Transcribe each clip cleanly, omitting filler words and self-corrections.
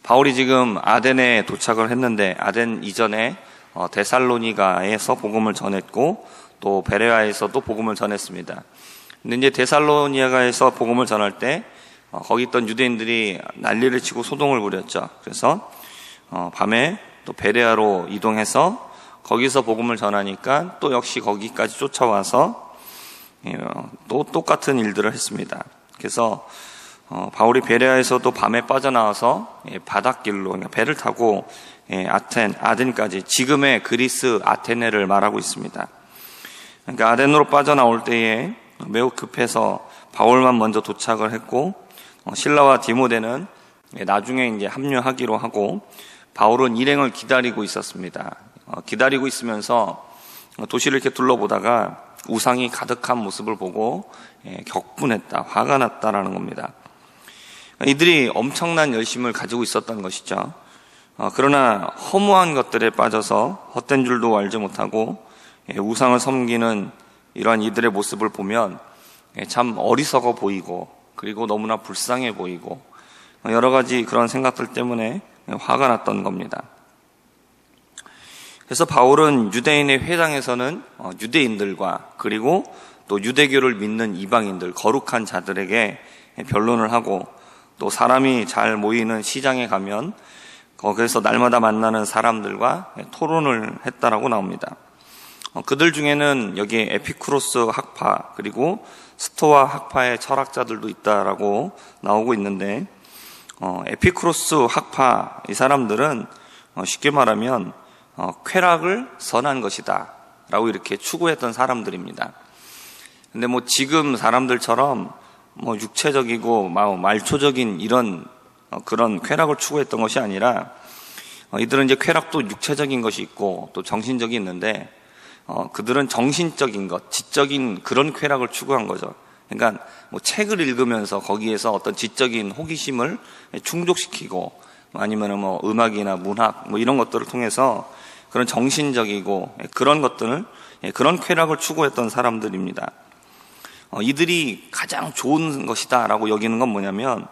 바울이 지금 아덴에 도착을 했는데 아덴 이전에 데살로니가에서 복음을 전했고 또 베레아에서도 복음을 전했습니다. 근데 이제 데살로니가에서 복음을 전할 때 거기 있던 유대인들이 난리를 치고 소동을 부렸죠. 그래서 밤에 또 베레아로 이동해서 거기서 복음을 전하니까 또 역시 거기까지 쫓아와서 또 똑같은 일들을 했습니다. 그래서 바울이 베레아에서도 밤에 빠져나와서 바닷길로 그러니까 배를 타고 아덴까지, 지금의 그리스 아테네를 말하고 있습니다. 그러니까 아덴으로 빠져나올 때에 매우 급해서 바울만 먼저 도착을 했고 실라와 디모데는 나중에 이제 합류하기로 하고 바울은 일행을 기다리고 있었습니다. 기다리고 있으면서 도시를 이렇게 둘러보다가 우상이 가득한 모습을 보고 격분했다, 화가 났다라는 겁니다. 이들이 엄청난 열심을 가지고 있었던 것이죠. 그러나 허무한 것들에 빠져서 헛된 줄도 알지 못하고 우상을 섬기는 이러한 이들의 모습을 보면 참 어리석어 보이고 그리고 너무나 불쌍해 보이고 여러 가지 그런 생각들 때문에 화가 났던 겁니다. 그래서 바울은 유대인의 회당에서는 유대인들과 그리고 또 유대교를 믿는 이방인들, 거룩한 자들에게 변론을 하고 또 사람이 잘 모이는 시장에 가면 거기서 날마다 만나는 사람들과 토론을 했다라고 나옵니다. 그들 중에는 여기에 에피쿠로스 학파 그리고 스토아 학파의 철학자들도 있다라고 나오고 있는데 에피쿠로스 학파 이 사람들은 쉽게 말하면 쾌락을 선한 것이다 라고 이렇게 추구했던 사람들입니다. 근데 지금 사람들처럼 육체적이고 말초적인 이런 그런 쾌락을 추구했던 것이 아니라 이들은 이제 쾌락도 육체적인 것이 있고 또 정신적이 있는데 그들은 정신적인 것, 지적인 그런 쾌락을 추구한 거죠. 그러니까 책을 읽으면서 거기에서 어떤 지적인 호기심을 충족시키고 아니면 음악이나 문학 이런 것들을 통해서 그런 정신적이고 그런 것들을 그런 쾌락을 추구했던 사람들입니다. 이들이 가장 좋은 것이다 라고 여기는 건 뭐냐면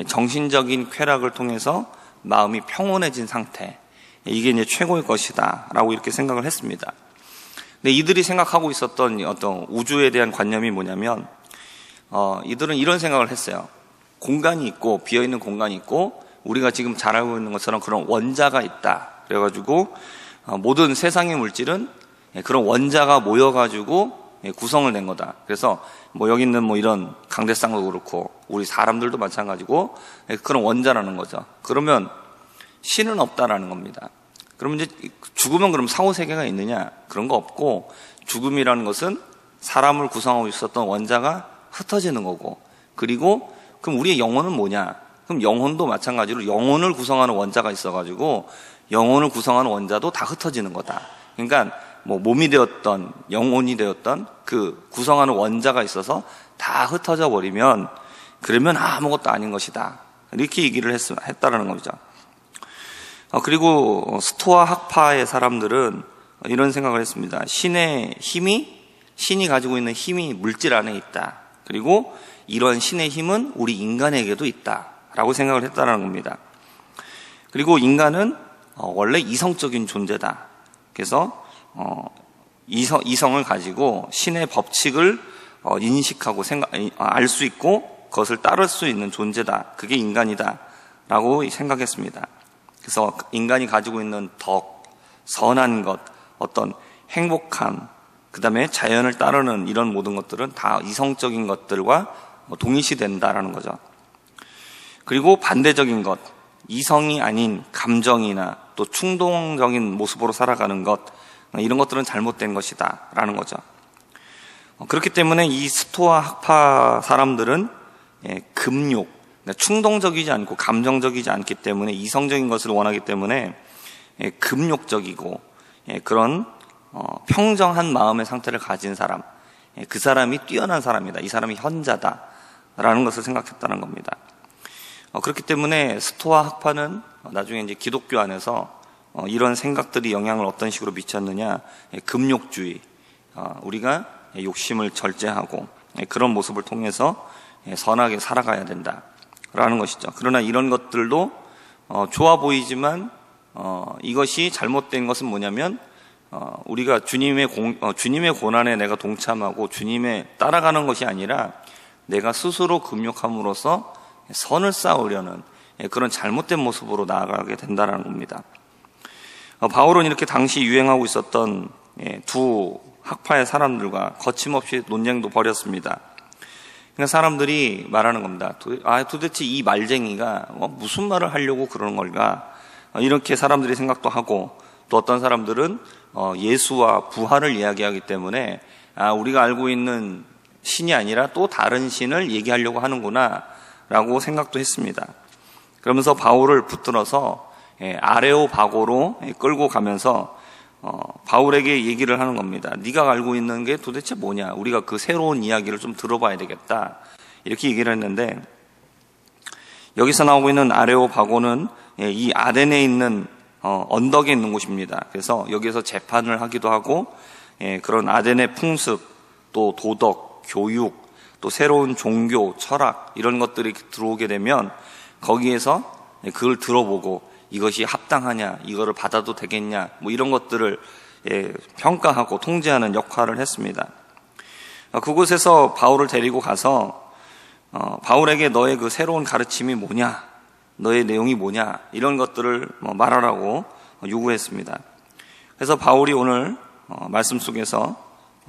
정신적인 쾌락을 통해서 마음이 평온해진 상태, 이게 이제 최고의 것이다 라고 이렇게 생각을 했습니다. 근데 이들이 생각하고 있었던 어떤 우주에 대한 관념이 뭐냐면 이들은 이런 생각을 했어요. 공간이 있고 비어있는 공간이 있고 우리가 지금 잘 알고 있는 것처럼 그런 원자가 있다. 그래가지고 모든 세상의 물질은 그런 원자가 모여가지고 구성을 낸 거다. 그래서 여기 있는 이런 강대상도 그렇고 우리 사람들도 마찬가지고 그런 원자라는 거죠. 그러면 신은 없다라는 겁니다. 그러면 이제 죽으면 그럼 사후세계가 있느냐? 그런 거 없고 죽음이라는 것은 사람을 구성하고 있었던 원자가 흩어지는 거고 그리고 그럼 우리의 영혼은 뭐냐? 그럼 영혼도 마찬가지로 영혼을 구성하는 원자가 있어가지고 영혼을 구성하는 원자도 다 흩어지는 거다. 그러니까 몸이 되었던 영혼이 되었던 그 구성하는 원자가 있어서 다 흩어져 버리면 그러면 아무것도 아닌 것이다. 이렇게 얘기를 했다라는 거죠. 그리고 스토아 학파의 사람들은 이런 생각을 했습니다. 신이 가지고 있는 힘이 물질 안에 있다. 그리고 이런 신의 힘은 우리 인간에게도 있다라고 생각을 했다는 겁니다. 그리고 인간은 원래 이성적인 존재다. 그래서 이성을 가지고 신의 법칙을 인식하고 알 수 있고 그것을 따를 수 있는 존재다. 그게 인간이다 라고 생각했습니다. 그래서 인간이 가지고 있는 덕, 선한 것, 어떤 행복함, 그 다음에 자연을 따르는 이런 모든 것들은 다 이성적인 것들과 동일시된다라는 거죠. 그리고 반대적인 것, 이성이 아닌 감정이나 또 충동적인 모습으로 살아가는 것, 이런 것들은 잘못된 것이다 라는 거죠. 그렇기 때문에 이 스토아 학파 사람들은 금욕, 그러니까 충동적이지 않고 감정적이지 않기 때문에 이성적인 것을 원하기 때문에 금욕적이고 그런 평정한 마음의 상태를 가진 사람, 그 사람이 뛰어난 사람이다, 이 사람이 현자다 라는 것을 생각했다는 겁니다. 그렇기 때문에 스토아 학파는 나중에 이제 기독교 안에서 이런 생각들이 영향을 어떤 식으로 미쳤느냐, 금욕주의, 우리가 욕심을 절제하고 그런 모습을 통해서 선하게 살아가야 된다라는 것이죠. 그러나 이런 것들도 좋아 보이지만 이것이 잘못된 것은 뭐냐면 우리가 주님의 고난에 내가 동참하고 주님의 따라가는 것이 아니라 내가 스스로 금욕함으로써 선을 쌓으려는 그런 잘못된 모습으로 나아가게 된다는 겁니다. 바울은 이렇게 당시 유행하고 있었던 두 학파의 사람들과 거침없이 논쟁도 벌였습니다. 그러니까 사람들이 말하는 겁니다. 도대체 이 말쟁이가 무슨 말을 하려고 그러는 걸까? 이렇게 사람들이 생각도 하고, 또 어떤 사람들은 예수와 부활을 이야기하기 때문에 우리가 알고 있는 신이 아니라 또 다른 신을 얘기하려고 하는구나 라고 생각도 했습니다. 그러면서 바울을 붙들어서 아레오바고로 끌고 가면서 바울에게 얘기를 하는 겁니다. 네가 알고 있는 게 도대체 뭐냐? 우리가 그 새로운 이야기를 좀 들어봐야 되겠다. 이렇게 얘기를 했는데, 여기서 나오고 있는 아레오바고는 이 아덴에 있는 언덕에 있는 곳입니다. 그래서 여기서 재판을 하기도 하고, 그런 아덴의 풍습, 또 도덕, 교육, 또 새로운 종교, 철학 이런 것들이 들어오게 되면 거기에서 그걸 들어보고 이것이 합당하냐, 이거를 받아도 되겠냐, 뭐 이런 것들을 평가하고 통제하는 역할을 했습니다. 그곳에서 바울을 데리고 가서 바울에게 너의 그 새로운 가르침이 뭐냐, 너의 내용이 뭐냐, 이런 것들을 말하라고 요구했습니다. 그래서 바울이 오늘 말씀 속에서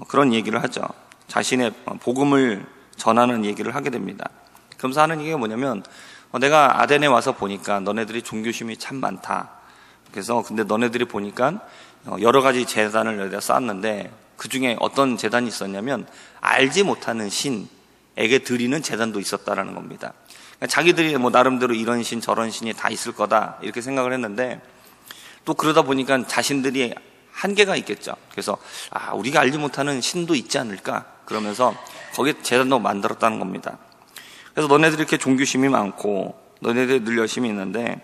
그런 얘기를 하죠. 자신의 복음을 전하는 얘기를 하게 됩니다. 그러면서 하는 얘기가 뭐냐면, 내가 아덴에 와서 보니까 너네들이 종교심이 참 많다. 그래서 근데 너네들이 보니까 여러 가지 제단을 여기다 쌓았는데 그 중에 어떤 제단이 있었냐면 알지 못하는 신에게 드리는 제단도 있었다라는 겁니다. 그러니까 자기들이 나름대로 이런 신 저런 신이 다 있을 거다 이렇게 생각을 했는데, 또 그러다 보니까 자신들이 한계가 있겠죠. 그래서 우리가 알지 못하는 신도 있지 않을까 그러면서 거기에 제단도 만들었다는 겁니다. 그래서 너네들이 이렇게 종교심이 많고 너네들이 늘 열심히 있는데,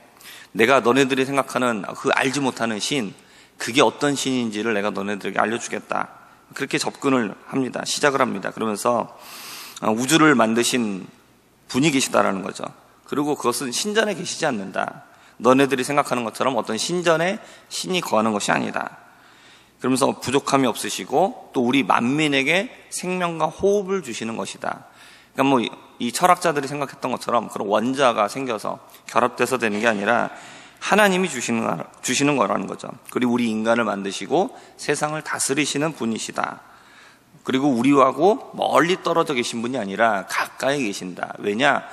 내가 너네들이 생각하는 그 알지 못하는 신, 그게 어떤 신인지를 내가 너네들에게 알려주겠다. 그렇게 접근을 합니다. 시작을 합니다. 그러면서 우주를 만드신 분이 계시다라는 거죠. 그리고 그것은 신전에 계시지 않는다. 너네들이 생각하는 것처럼 어떤 신전에 신이 거하는 것이 아니다. 그러면서 부족함이 없으시고 또 우리 만민에게 생명과 호흡을 주시는 것이다. 그러니까 이 철학자들이 생각했던 것처럼 그런 원자가 생겨서 결합돼서 되는 게 아니라 하나님이 주시는 거라는 거죠. 그리고 우리 인간을 만드시고 세상을 다스리시는 분이시다. 그리고 우리하고 멀리 떨어져 계신 분이 아니라 가까이 계신다. 왜냐?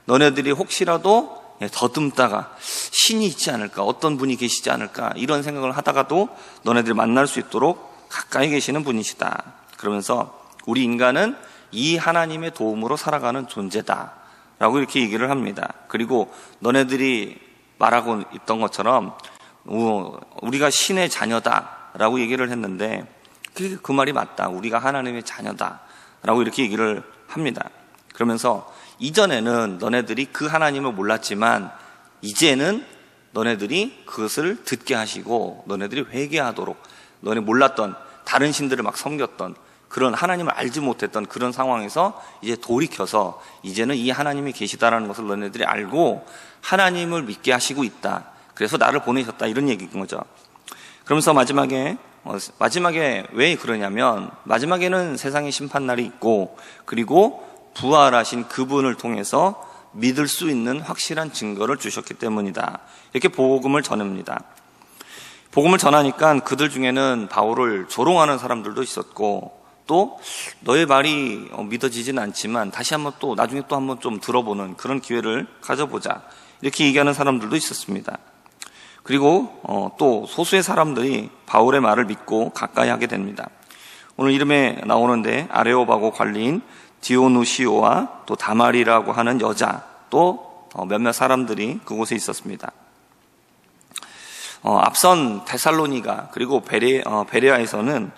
너네들이 혹시라도 더듬다가 신이 있지 않을까, 어떤 분이 계시지 않을까 이런 생각을 하다가도 너네들이 만날 수 있도록 가까이 계시는 분이시다. 그러면서 우리 인간은 이 하나님의 도움으로 살아가는 존재다 라고 이렇게 얘기를 합니다. 그리고 너네들이 말하고 있던 것처럼 우리가 신의 자녀다 라고 얘기를 했는데 그 말이 맞다. 우리가 하나님의 자녀다 라고 이렇게 얘기를 합니다. 그러면서 이전에는 너네들이 그 하나님을 몰랐지만 이제는 너네들이 그것을 듣게 하시고 너네들이 회개하도록, 너네 몰랐던 다른 신들을 막 섬겼던 그런 하나님을 알지 못했던 그런 상황에서 이제 돌이켜서 이제는 이 하나님이 계시다라는 것을 너네들이 알고 하나님을 믿게 하시고 있다. 그래서 나를 보내셨다. 이런 얘기인 거죠. 그러면서 마지막에 왜 그러냐면 마지막에는 세상의 심판날이 있고 그리고 부활하신 그분을 통해서 믿을 수 있는 확실한 증거를 주셨기 때문이다. 이렇게 복음을 전합니다. 복음을 전하니까 그들 중에는 바울을 조롱하는 사람들도 있었고, 또 너의 말이 믿어지지는 않지만 다시 한번 또 나중에 또 한번 좀 들어보는 그런 기회를 가져보자 이렇게 얘기하는 사람들도 있었습니다. 그리고 또 소수의 사람들이 바울의 말을 믿고 가까이 하게 됩니다. 오늘 이름에 나오는데 아레오바고 관리인 디오누시오와 또 다말이라고 하는 여자, 또 몇몇 사람들이 그곳에 있었습니다. 앞선 데살로니가 그리고 베레아에서는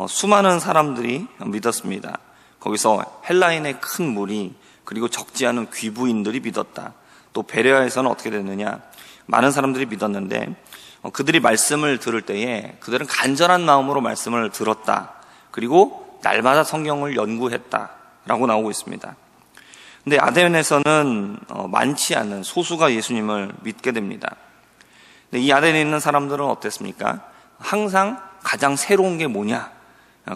수많은 사람들이 믿었습니다. 거기서 헬라인의 큰 무리 그리고 적지 않은 귀부인들이 믿었다. 또 베레아에서는 어떻게 됐느냐, 많은 사람들이 믿었는데 그들이 말씀을 들을 때에 그들은 간절한 마음으로 말씀을 들었다. 그리고 날마다 성경을 연구했다 라고 나오고 있습니다. 근데 아덴에서는 많지 않은 소수가 예수님을 믿게 됩니다. 근데 이 아덴에 있는 사람들은 어땠습니까? 항상 가장 새로운 게 뭐냐?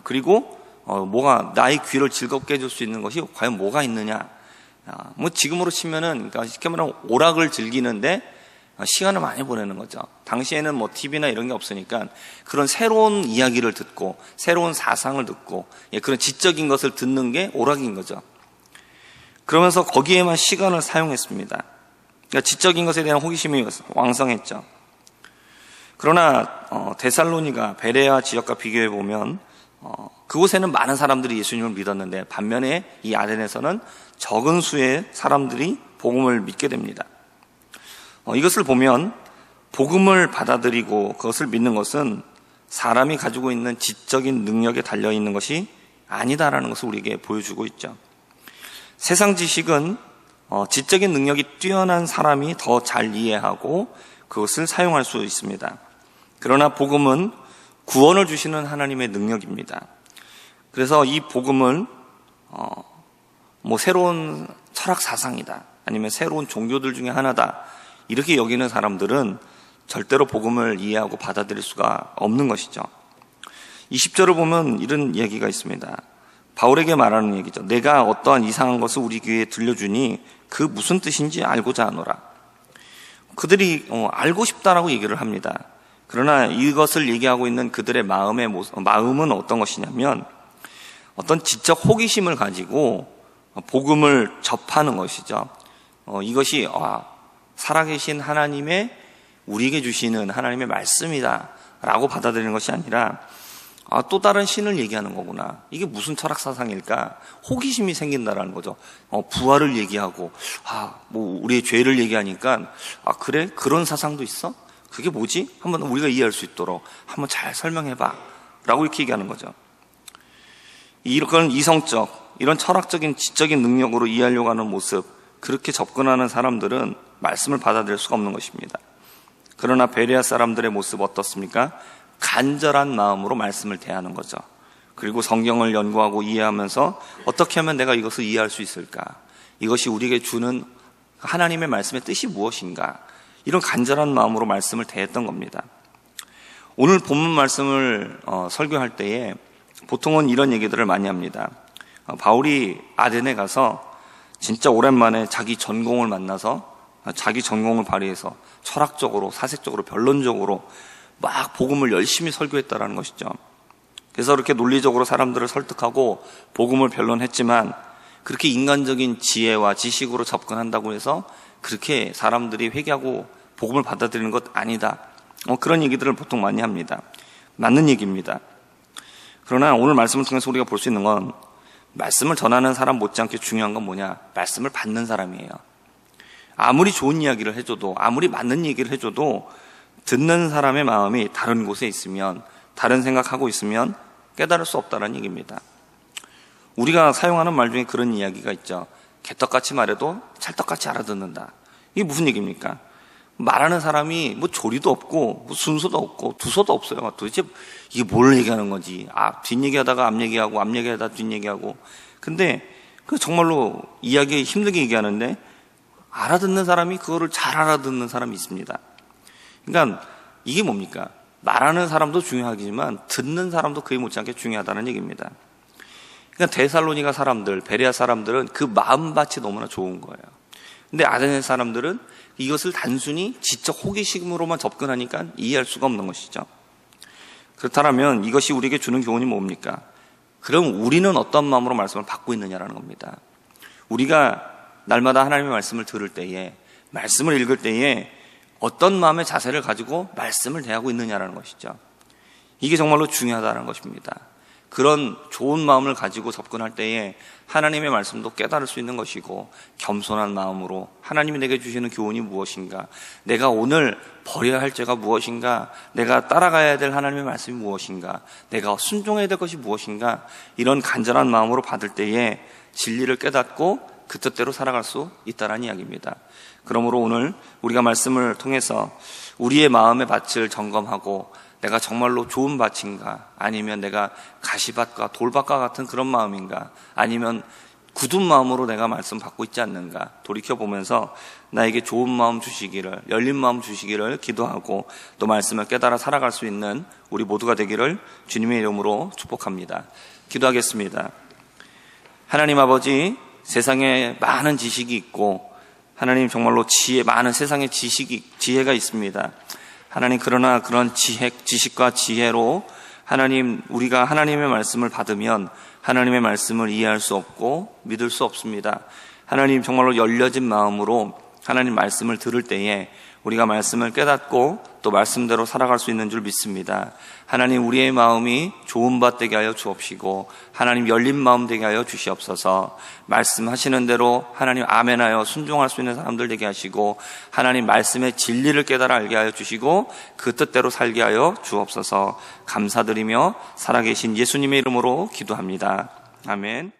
그리고 뭐가 나의 귀를 즐겁게 해줄 수 있는 것이 과연 뭐가 있느냐? 뭐 지금으로 치면은 그러니까 쉽게 말하면 오락을 즐기는데 시간을 많이 보내는 거죠. 당시에는 뭐 TV나 이런 게 없으니까 그런 새로운 이야기를 듣고 새로운 사상을 듣고 그런 지적인 것을 듣는 게 오락인 거죠. 그러면서 거기에만 시간을 사용했습니다. 그러니까 지적인 것에 대한 호기심이 왕성했죠. 그러나 데살로니가 베레아 지역과 비교해 보면 그곳에는 많은 사람들이 예수님을 믿었는데 반면에 이 아덴에서는 적은 수의 사람들이 복음을 믿게 됩니다. 이것을 보면 복음을 받아들이고 그것을 믿는 것은 사람이 가지고 있는 지적인 능력에 달려있는 것이 아니다라는 것을 우리에게 보여주고 있죠. 세상 지식은 지적인 능력이 뛰어난 사람이 더 잘 이해하고 그것을 사용할 수 있습니다. 그러나 복음은 구원을 주시는 하나님의 능력입니다. 그래서 이 복음을 뭐 새로운 철학 사상이다 아니면 새로운 종교들 중에 하나다 이렇게 여기는 사람들은 절대로 복음을 이해하고 받아들일 수가 없는 것이죠. 20절을 보면 이런 얘기가 있습니다. 바울에게 말하는 얘기죠. 내가 어떠한 이상한 것을 우리 귀에 들려주니 그 무슨 뜻인지 알고자 하노라. 그들이 알고 싶다라고 얘기를 합니다. 그러나 이것을 얘기하고 있는 그들의 마음은 어떤 것이냐면 어떤 지적 호기심을 가지고 복음을 접하는 것이죠. 이것이 살아계신 하나님의 우리에게 주시는 하나님의 말씀이다 라고 받아들이는 것이 아니라 또 다른 신을 얘기하는 거구나. 이게 무슨 철학 사상일까? 호기심이 생긴다라는 거죠. 부활을 얘기하고 뭐 우리의 죄를 얘기하니까 그래? 그런 사상도 있어? 그게 뭐지? 한번 우리가 이해할 수 있도록 한번 잘 설명해봐 라고 이렇게 얘기하는 거죠. 이런 이성적, 이런 철학적인 지적인 능력으로 이해하려고 하는 모습, 그렇게 접근하는 사람들은 말씀을 받아들일 수가 없는 것입니다. 그러나 베레아 사람들의 모습 어떻습니까? 간절한 마음으로 말씀을 대하는 거죠. 그리고 성경을 연구하고 이해하면서 어떻게 하면 내가 이것을 이해할 수 있을까? 이것이 우리에게 주는 하나님의 말씀의 뜻이 무엇인가? 이런 간절한 마음으로 말씀을 대했던 겁니다. 오늘 본문 말씀을 설교할 때에 보통은 이런 얘기들을 많이 합니다. 바울이 아덴에 가서 진짜 오랜만에 자기 전공을 만나서 자기 전공을 발휘해서 철학적으로, 사색적으로, 변론적으로 막 복음을 열심히 설교했다라는 것이죠. 그래서 이렇게 논리적으로 사람들을 설득하고 복음을 변론했지만 그렇게 인간적인 지혜와 지식으로 접근한다고 해서 그렇게 사람들이 회개하고 복음을 받아들이는 것 아니다. 그런 얘기들을 보통 많이 합니다. 맞는 얘기입니다. 그러나 오늘 말씀을 통해서 우리가 볼 수 있는 건 말씀을 전하는 사람 못지않게 중요한 건 뭐냐? 말씀을 받는 사람이에요. 아무리 좋은 이야기를 해줘도, 아무리 맞는 얘기를 해줘도 듣는 사람의 마음이 다른 곳에 있으면, 다른 생각하고 있으면 깨달을 수 없다는 얘기입니다. 우리가 사용하는 말 중에 그런 이야기가 있죠. 개떡같이 말해도 찰떡같이 알아듣는다. 이게 무슨 얘기입니까? 말하는 사람이 뭐 조리도 없고 뭐 순서도 없고 두서도 없어요. 도대체 이게 뭘 얘기하는 건지. 뒷얘기하다가 앞 얘기하고 앞 얘기하다가 뒷 얘기하고. 근데 그 정말로 이야기 힘들게 얘기하는데 알아듣는 사람이 그거를 잘 알아듣는 사람이 있습니다. 그러니까 이게 뭡니까? 말하는 사람도 중요하지만 듣는 사람도 그에 못지않게 중요하다는 얘기입니다. 그러니까 데살로니가 사람들, 베레아 사람들은 그 마음밭이 너무나 좋은 거예요. 근데 아덴의 사람들은 이것을 단순히 지적 호기심으로만 접근하니까 이해할 수가 없는 것이죠. 그렇다면 이것이 우리에게 주는 교훈이 뭡니까? 그럼 우리는 어떤 마음으로 말씀을 받고 있느냐라는 겁니다. 우리가 날마다 하나님의 말씀을 들을 때에, 말씀을 읽을 때에 어떤 마음의 자세를 가지고 말씀을 대하고 있느냐라는 것이죠. 이게 정말로 중요하다는 것입니다. 그런 좋은 마음을 가지고 접근할 때에 하나님의 말씀도 깨달을 수 있는 것이고, 겸손한 마음으로 하나님이 내게 주시는 교훈이 무엇인가, 내가 오늘 버려야 할 죄가 무엇인가, 내가 따라가야 될 하나님의 말씀이 무엇인가, 내가 순종해야 될 것이 무엇인가, 이런 간절한 마음으로 받을 때에 진리를 깨닫고 그 뜻대로 살아갈 수 있다는 이야기입니다. 그러므로 오늘 우리가 말씀을 통해서 우리의 마음의 밭을 점검하고, 내가 정말로 좋은 밭인가, 아니면 내가 가시밭과 돌밭과 같은 그런 마음인가, 아니면 굳은 마음으로 내가 말씀 받고 있지 않는가 돌이켜보면서 나에게 좋은 마음 주시기를, 열린 마음 주시기를 기도하고 또 말씀을 깨달아 살아갈 수 있는 우리 모두가 되기를 주님의 이름으로 축복합니다. 기도하겠습니다. 하나님 아버지, 세상에 많은 지식이 있고 하나님 정말로 많은 세상에 지혜가 있습니다. 하나님, 그러나 그런 지식과 지혜로 하나님, 우리가 하나님의 말씀을 받으면 하나님의 말씀을 이해할 수 없고 믿을 수 없습니다. 하나님, 정말로 열려진 마음으로 하나님 말씀을 들을 때에 우리가 말씀을 깨닫고 또 말씀대로 살아갈 수 있는 줄 믿습니다. 하나님, 우리의 마음이 좋은 밭 되게 하여 주옵시고 하나님 열린 마음 되게 하여 주시옵소서. 말씀하시는 대로 하나님 아멘하여 순종할 수 있는 사람들 되게 하시고 하나님 말씀의 진리를 깨달아 알게 하여 주시고 그 뜻대로 살게 하여 주옵소서. 감사드리며 살아계신 예수님의 이름으로 기도합니다. 아멘.